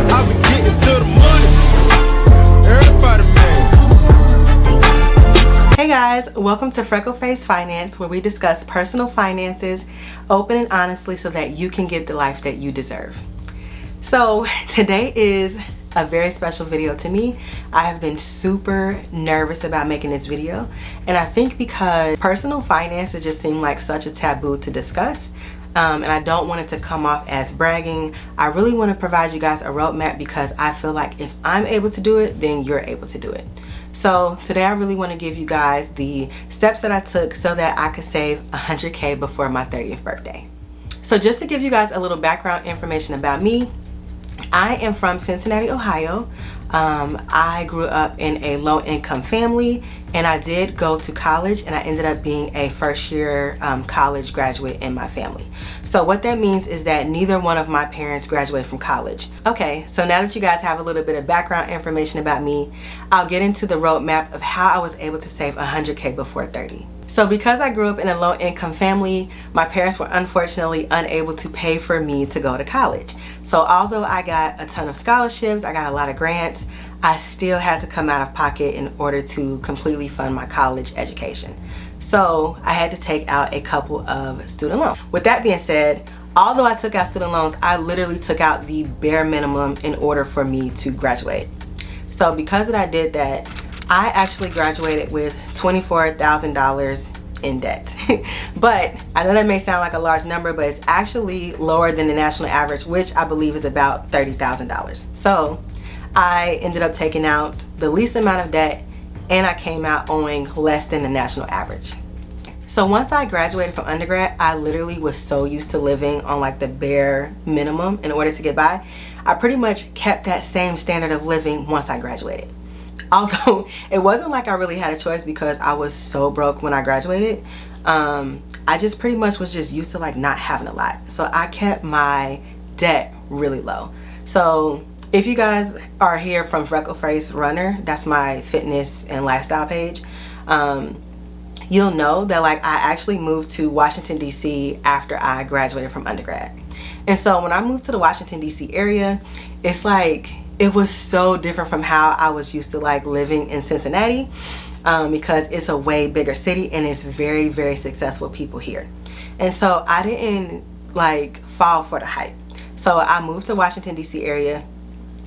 I be getting to the money. Everybody mad. Hey guys, welcome to FreckleFace Finance, where we discuss personal finances open and honestly so that you can get the life that you deserve. So today is a very special video to me. I have been super nervous about making this video, and I think because personal finances just seem like such a taboo to discuss, and I don't want it to come off as bragging. I really want to provide you guys a roadmap because I feel like if I'm able to do it, then you're able to do it. So today I really want to give you guys the steps that I took so that I could save 100K before my 30th birthday. So just to give you guys a little background information about me, I am from Cincinnati, Ohio. I grew up in a low-income family, and I did go to college, and I ended up being a first-year college graduate in my family. So what that means is that neither one of my parents graduated from college. Okay, so now that you guys have a little bit of background information about me, I'll get into the roadmap of how I was able to save 100K before 30. So because I grew up in a low-income family, my parents were unfortunately unable to pay for me to go to college. So although I got a ton of scholarships, I got a lot of grants, I still had to come out of pocket in order to completely fund my college education. So I had to take out a couple of student loans. With that being said, although I took out student loans, I literally took out the bare minimum in order for me to graduate. So because that I did that, I actually graduated with $24,000 in debt. But I know that may sound like a large number, but it's actually lower than the national average, which I believe is about $30,000. So I ended up taking out the least amount of debt, and I came out owing less than the national average. So once I graduated from undergrad, I literally was so used to living on like the bare minimum in order to get by. I pretty much kept that same standard of living once I graduated. Although it wasn't like I really had a choice because I was so broke when I graduated. I just pretty much was just used to like not having a lot. So I kept my debt really low. So if you guys are here from FreckleFace Runner, that's my fitness and lifestyle page, you'll know that like I actually moved to Washington, D.C. after I graduated from undergrad. And so when I moved to the Washington, D.C. area, it's like it was so different from how I was used to like living in Cincinnati, because it's a way bigger city and it's very, very successful people here. And so I didn't like fall for the hype. So I moved to Washington, D.C. area.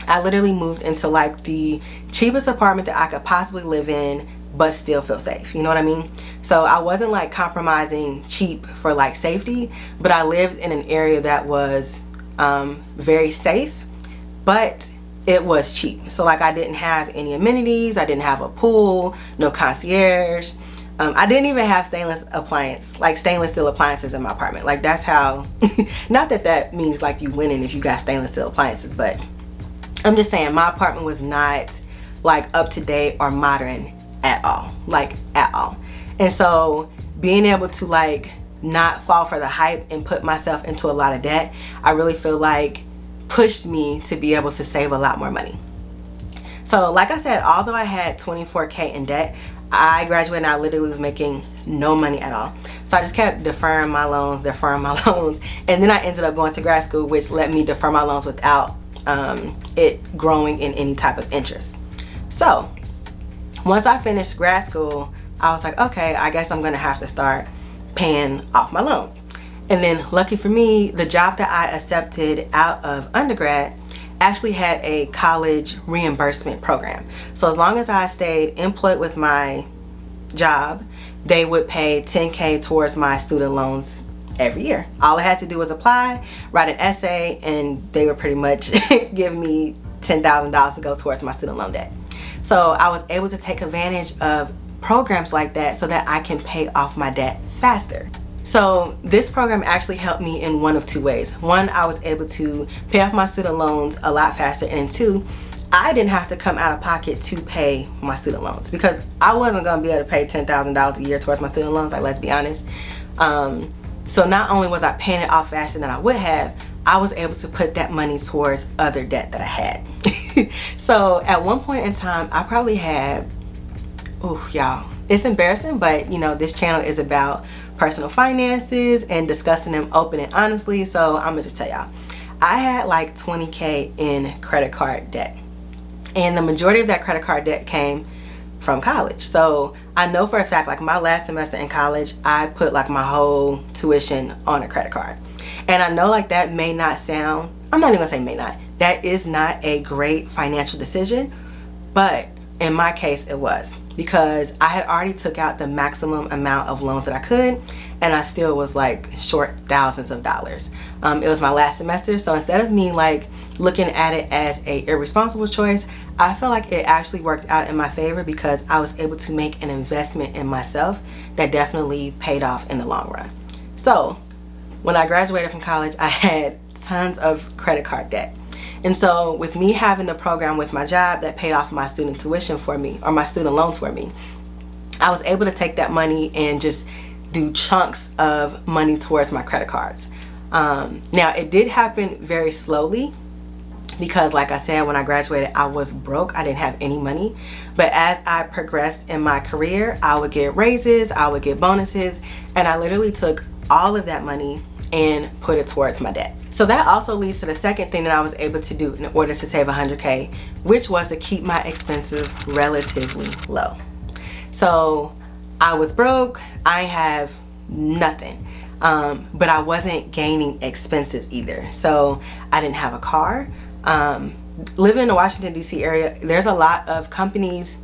I literally moved into like the cheapest apartment that I could possibly live in, but still feel safe. You know what I mean? So I wasn't like compromising cheap for like safety, but I lived in an area that was very safe, but it was cheap. So like I didn't have any amenities, I didn't have a pool, no concierge. I didn't even have stainless steel appliances in my apartment. Like that's how, not that that means like you winning if you got stainless steel appliances, but I'm just saying my apartment was not like up to date or modern at all, like at all. And so being able to like not fall for the hype and put myself into a lot of debt, I really feel like pushed me to be able to save a lot more money. So like I said, although I had 24K in debt, I graduated and I literally was making no money at all. So I just kept deferring my loans, and then I ended up going to grad school, which let me defer my loans without it growing in any type of interest. So once I finished grad school, I was like, okay, I guess I'm gonna have to start paying off my loans. And then lucky for me, the job that I accepted out of undergrad actually had a college reimbursement program. So as long as I stayed employed with my job, they would pay 10K towards my student loans every year. All I had to do was apply, write an essay, and they would pretty much give me $10,000 to go towards my student loan debt. So I was able to take advantage of programs like that so that I can pay off my debt faster. So this program actually helped me in one of two ways. One, I was able to pay off my student loans a lot faster, and two, I didn't have to come out of pocket to pay my student loans because I wasn't going to be able to pay $10,000 a year towards my student loans, like let's be honest. So not only was I paying it off faster than I would have, I was able to put that money towards other debt that I had. So at one point in time, I probably had, oh y'all, it's embarrassing, but you know, this channel is about personal finances and discussing them open and honestly, so I'm gonna just tell y'all. I had like 20K in credit card debt. And the majority of that credit card debt came from college. So I know for a fact, like my last semester in college, I put like my whole tuition on a credit card. And I know like that may not sound, I'm not even gonna say may not, that is not a great financial decision, but in my case it was, because I had already took out the maximum amount of loans that I could, and I still was like short thousands of dollars. It was my last semester, so instead of me like looking at it as a irresponsible choice, I feel like it actually worked out in my favor, because I was able to make an investment in myself that definitely paid off in the long run. So when I graduated from college, I had tons of credit card debt. And so with me having the program with my job that paid off my student tuition for me, or my student loans for me, I was able to take that money and just do chunks of money towards my credit cards. Now it did happen very slowly, because like I said, when I graduated, I was broke. I didn't have any money. But as I progressed in my career, I would get raises, I would get bonuses, and I literally took all of that money and put it towards my debt. So that also leads to the second thing that I was able to do in order to save 100K, which was to keep my expenses relatively low. So I was broke, I have nothing, but I wasn't gaining expenses either. So I didn't have a car. Living in the Washington DC area, there's a lot of companies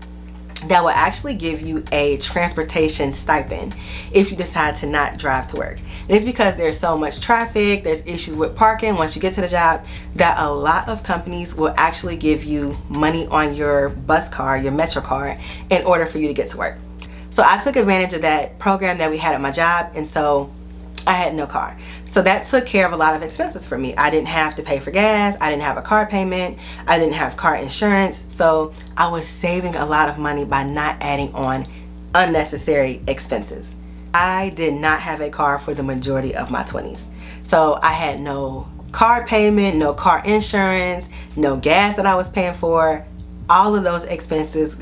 that will actually give you a transportation stipend if you decide to not drive to work. And it's because there's so much traffic, there's issues with parking once you get to the job, that a lot of companies will actually give you money on your bus card, your Metro card, in order for you to get to work. So I took advantage of that program that we had at my job, and so I had no car. So that took care of a lot of expenses for me. I didn't have to pay for gas, I didn't have a car payment, I didn't have car insurance. So I was saving a lot of money by not adding on unnecessary expenses. I did not have a car for the majority of my 20s. So I had no car payment, no car insurance, no gas that I was paying for. All of those expenses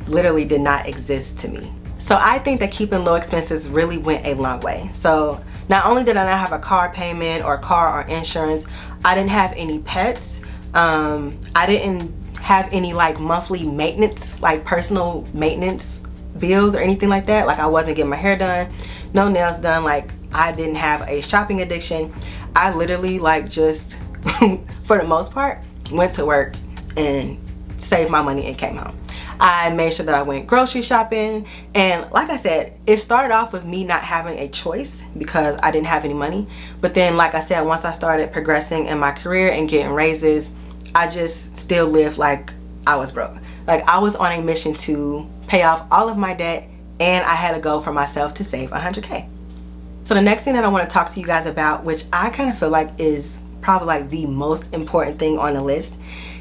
literally did not exist to me. So I think that keeping low expenses really went a long way. So not only did I not have a car payment or car or insurance, I didn't have any pets. I didn't have any like monthly maintenance, like personal maintenance bills or anything like that. Like I wasn't getting my hair done, no nails done. Like I didn't have a shopping addiction. I literally like just, for the most part, went to work and saved my money and came home. I made sure that I went grocery shopping, and like I said, it started off with me not having a choice because I didn't have any money. But then, like I said, once I started progressing in my career and getting raises, I just still lived like I was broke. Like I was on a mission to pay off all of my debt, and I had a goal for myself to save 100K. So the next thing that I want to talk to you guys about, which I kind of feel like is probably like the most important thing on the list,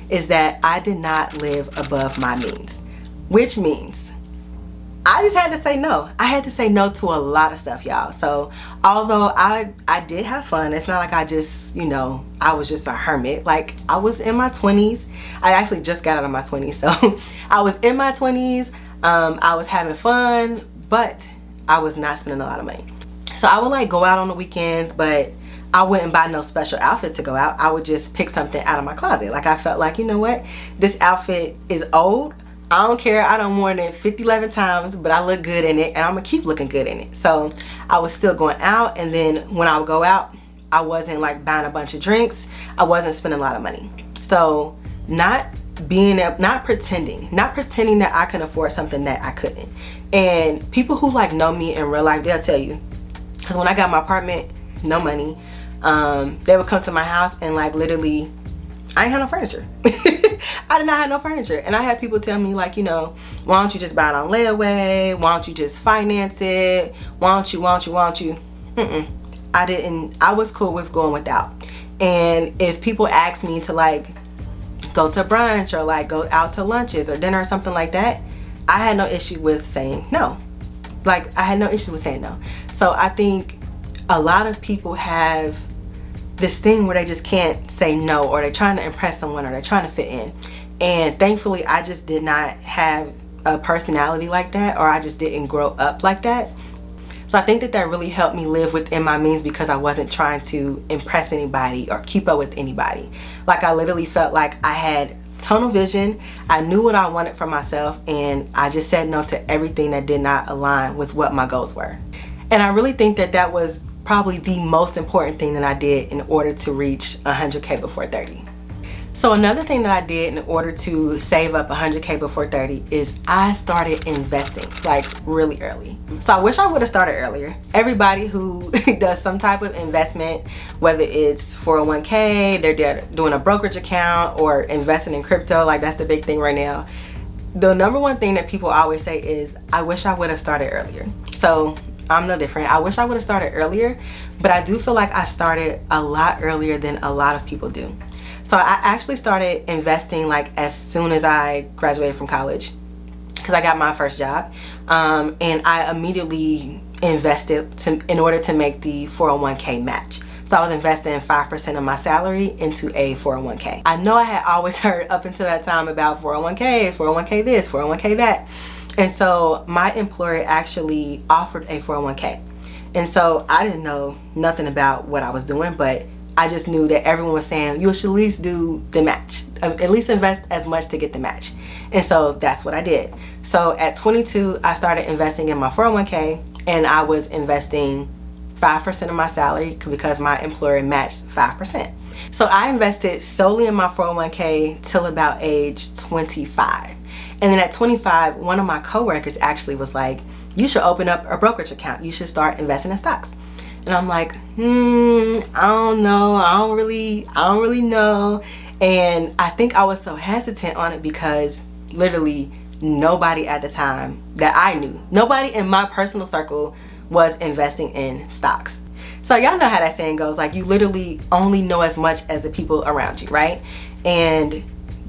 is that I did not live above my means. Which means I just had to say no. I had to say no to a lot of stuff, y'all. So although I did have fun, it's not like I just, you know, I was just a hermit. Like I was in my 20s. I actually just got out of my 20s. So I was in my 20s. I was having fun, but I was not spending a lot of money. So I would like go out on the weekends, but I wouldn't buy no special outfit to go out. I would just pick something out of my closet. Like I felt like, you know what? This outfit is old. I don't care, I done worn it 11 times, but I look good in it, and I'm gonna keep looking good in it. So I was still going out, and then when I would go out, I wasn't like buying a bunch of drinks. I wasn't spending a lot of money. So not pretending that I can afford something that I couldn't. And people who like know me in real life, they'll tell you, because when I got my apartment, no money, they would come to my house and like literally, I ain't had no furniture. I did not have no furniture. And I had people tell me like, you know, why don't you just buy it on layaway? Why don't you just finance it? Why don't you? I didn't. I was cool with going without. And if people ask me to like go to brunch or like go out to lunches or dinner or something like that, I had no issue with saying no. Like I had no issue with saying no. So I think a lot of people have this thing where they just can't say no, or they're trying to impress someone, or they're trying to fit in. And thankfully I just did not have a personality like that, or I just didn't grow up like that. So I think that that really helped me live within my means because I wasn't trying to impress anybody or keep up with anybody. Like I literally felt like I had tunnel vision. I knew what I wanted for myself, and I just said no to everything that did not align with what my goals were. And I really think that that was probably the most important thing that I did in order to reach 100K before 30. So another thing that I did in order to save up 100K before 30 is I started investing like really early. So I wish I would have started earlier. Everybody who does some type of investment, whether it's 401K, they're doing a brokerage account, or investing in crypto, like that's the big thing right now. The number one thing that people always say is, I wish I would have started earlier. So I'm no different. I wish I would have started earlier, but I do feel like I started a lot earlier than a lot of people do. So I actually started investing like as soon as I graduated from college, because I got my first job, and I immediately invested in order to make the 401k match. So I was investing 5% of my salary into a 401k. I know I had always heard up until that time about 401ks, 401k this, 401k that. And so my employer actually offered a 401k. And so I didn't know nothing about what I was doing, but I just knew that everyone was saying you should at least do the match, at least invest as much to get the match. And so that's what I did. So at 22, I started investing in my 401k, and I was investing 5% of my salary because my employer matched 5%. So I invested solely in my 401k till about age 25. And then at 25, one of my coworkers actually was like, you should open up a brokerage account. You should start investing in stocks. And I'm like, I don't know. I don't really know. And I think I was so hesitant on it because literally nobody at the time that I knew, nobody in my personal circle was investing in stocks. So y'all know how that saying goes, like you literally only know as much as the people around you, right? And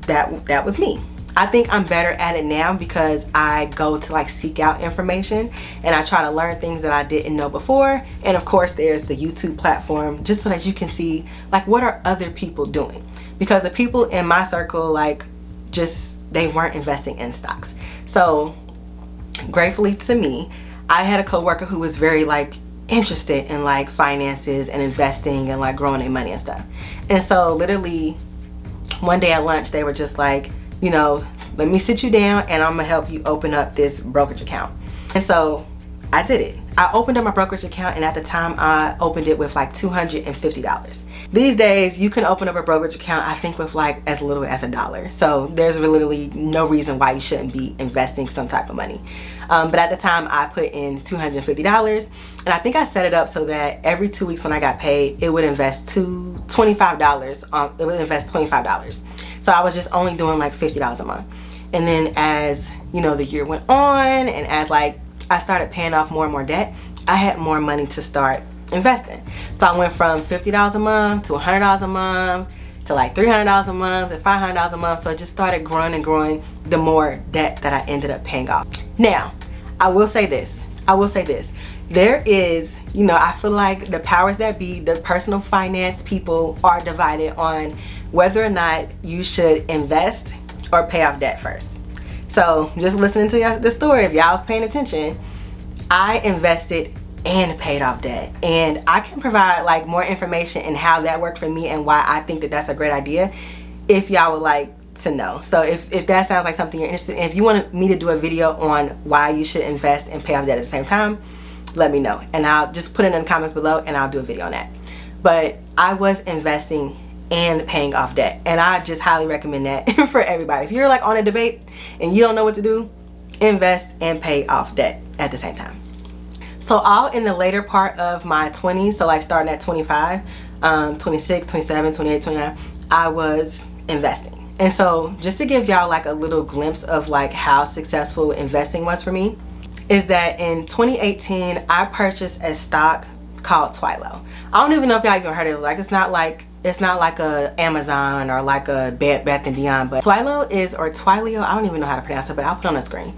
that was me. I think I'm better at it now because I go to like seek out information, and I try to learn things that I didn't know before. And of course there's the YouTube platform, just so that you can see like what are other people doing, because the people in my circle, like they weren't investing in stocks. So gratefully to me, I had a coworker who was very like interested in like finances and investing and like growing their money and stuff. And so literally one day at lunch they were just like, you know, let me sit you down and I'm gonna help you open up this brokerage account. And so I did it. I opened up my brokerage account, and at the time I opened it with like $250. These days you can open up a brokerage account, I think, with like as little as $1. So there's literally no reason why you shouldn't be investing some type of money. But at the time I put in $250, and I think I set it up so that every 2 weeks when I got paid, it would invest $25. It would invest $25. So I was just only doing like $50 a month. And then as you know, the year went on, and as like I started paying off more and more debt, I had more money to start investing. So I went from $50 a month to $100 a month to like $300 a month to $500 a month. So it just started growing and growing the more debt that I ended up paying off. Now, I will say this. There is, you know, I feel like the powers that be, the personal finance people, are divided on whether or not you should invest or pay off debt first. So just listening to the story, if y'all was paying attention, I invested and paid off debt, and I can provide like more information in how that worked for me and why I think that that's a great idea if y'all would like to know. So if that sounds like something you're interested in, if you want me to do a video on why you should invest and pay off debt at the same time, let me know, and I'll just put it in the comments below and I'll do a video on that. But I was investing and paying off debt, and I just highly recommend that for everybody. If you're like on a debate and you don't know what to do, invest and pay off debt at the same time. So all in the later part of my 20s, so like starting at 25, 26, 27, 28, 29, I was investing. And so just to give y'all like a little glimpse of like how successful investing was for me, is that in 2018 I purchased a stock called Twilo. I don't even know if y'all even heard of it. Like it's not like a Amazon or like a Bed Bath & Beyond, but Twilo is, or Twilio, I don't even know how to pronounce it, but I'll put it on the screen.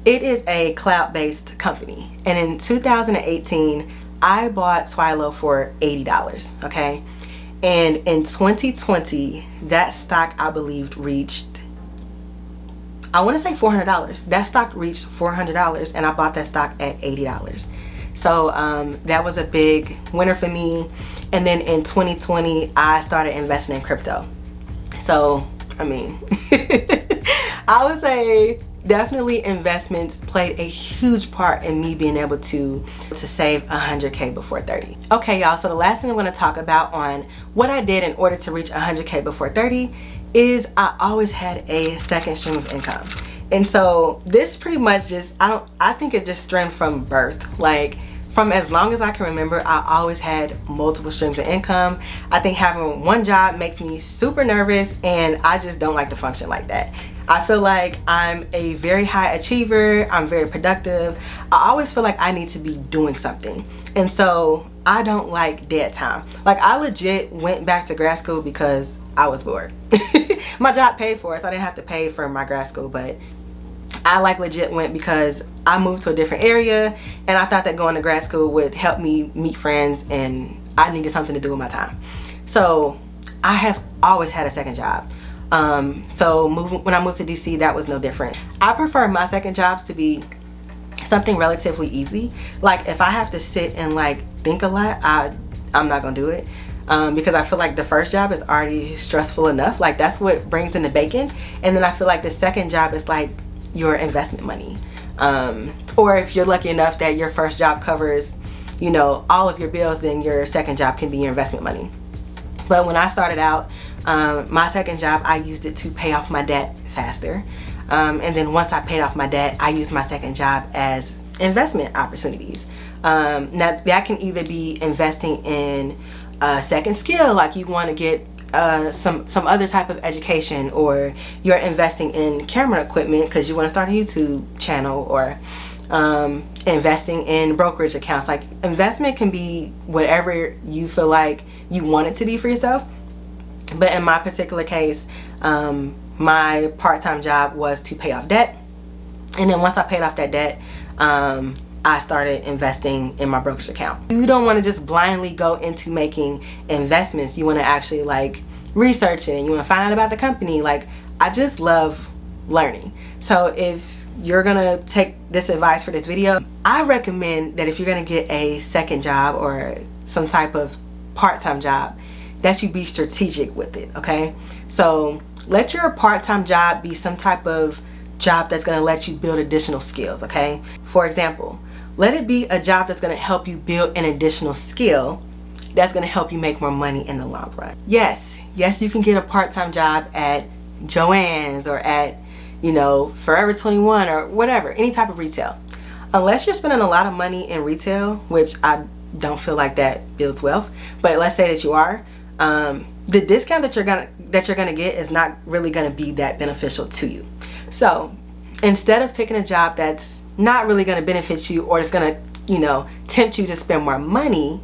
It is a cloud-based company, and in 2018 I bought Twilo for $80, okay? And in 2020 that stock, I believe, reached, I want to say $400. That stock reached $400, and I bought that stock at $80. So that was a big winner for me. And then in 2020, I started investing in crypto. So, I mean, I would say definitely investments played a huge part in me being able to save 100K before 30. Okay, y'all, so the last thing I'm going to talk about on what I did in order to reach 100K before 30 is I always had a second stream of income. And so this pretty much just, I think it just stemmed from birth. Like, from as long as I can remember, I always had multiple streams of income. I think having one job makes me super nervous, and I just don't like to function like that. I feel like I'm a very high achiever. I'm very productive. I always feel like I need to be doing something. And so I don't like dead time. Like, I legit went back to grad school because I was bored. My job paid for it, so I didn't have to pay for my grad school, but I like legit went because I moved to a different area and I thought that going to grad school would help me meet friends, and I needed something to do with my time. So I have always had a second job. So when I moved to DC, that was no different. I prefer my second jobs to be something relatively easy. Like, if I have to sit and like think a lot, I'm not gonna do it. Because I feel like the first job is already stressful enough. Like, that's what brings in the bacon. And then I feel like the second job is like your investment money. Or if you're lucky enough that your first job covers, you know, all of your bills, then your second job can be your investment money. But when I started out, my second job, I used it to pay off my debt faster. And then once I paid off my debt, I used my second job as investment opportunities. Now that can either be investing in a second skill, like you want to get some other type of education, or you're investing in camera equipment because you want to start a YouTube channel, or investing in brokerage accounts. Like, investment can be whatever you feel like you want it to be for yourself. But in my particular case, my part-time job was to pay off debt, and then once I paid off that debt, I started investing in my brokerage account. You don't want to just blindly go into making investments. You want to actually like research it, and you want to find out about the company. Like, I just love learning. So if you're gonna take this advice for this video, I recommend that if you're gonna get a second job or some type of part-time job, that you be strategic with it, okay? So let your part-time job be some type of job that's gonna let you build additional skills, okay? For example, let it be a job that's gonna help you build an additional skill that's gonna help you make more money in the long run. Yes, you can get a part-time job at Joann's or at, you know, Forever 21 or whatever, any type of retail. Unless you're spending a lot of money in retail, which I don't feel like that builds wealth, but let's say that you are, the discount that you're gonna get is not really gonna be that beneficial to you. So instead of picking a job that's not really gonna benefit you, or it's gonna, you know, tempt you to spend more money,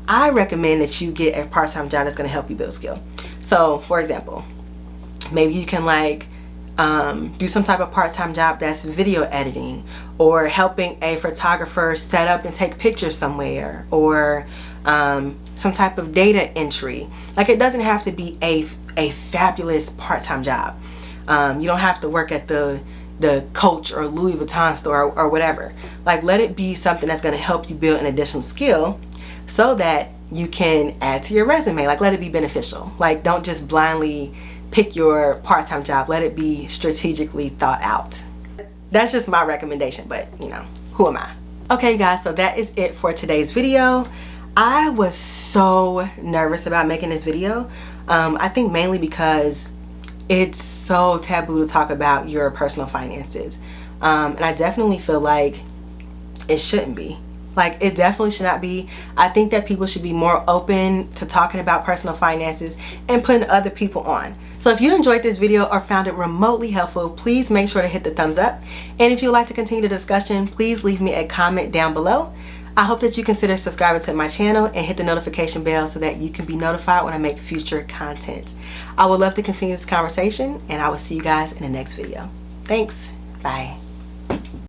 I recommend that you get a part-time job that's gonna help you build skill. So for example, maybe you can like do some type of part-time job that's video editing, or helping a photographer set up and take pictures somewhere, or some type of data entry. Like, it doesn't have to be a fabulous part-time job. You don't have to work at the Coach or Louis Vuitton store or whatever. Like, let it be something that's going to help you build an additional skill so that you can add to your resume. Like, let it be beneficial. Like, don't just blindly pick your part-time job. Let it be strategically thought out. That's just my recommendation, but you know, who am I? Okay guys, so that is it for today's video. I was so nervous about making this video. I think mainly because it's so taboo to talk about your personal finances. And I definitely feel like it shouldn't be. Like, it definitely should not be. I think that people should be more open to talking about personal finances and putting other people on. So if you enjoyed this video or found it remotely helpful, please make sure to hit the thumbs up. And if you'd like to continue the discussion, please leave me a comment down below. I hope that you consider subscribing to my channel and hit the notification bell so that you can be notified when I make future content. I would love to continue this conversation, and I will see you guys in the next video. Thanks. Bye.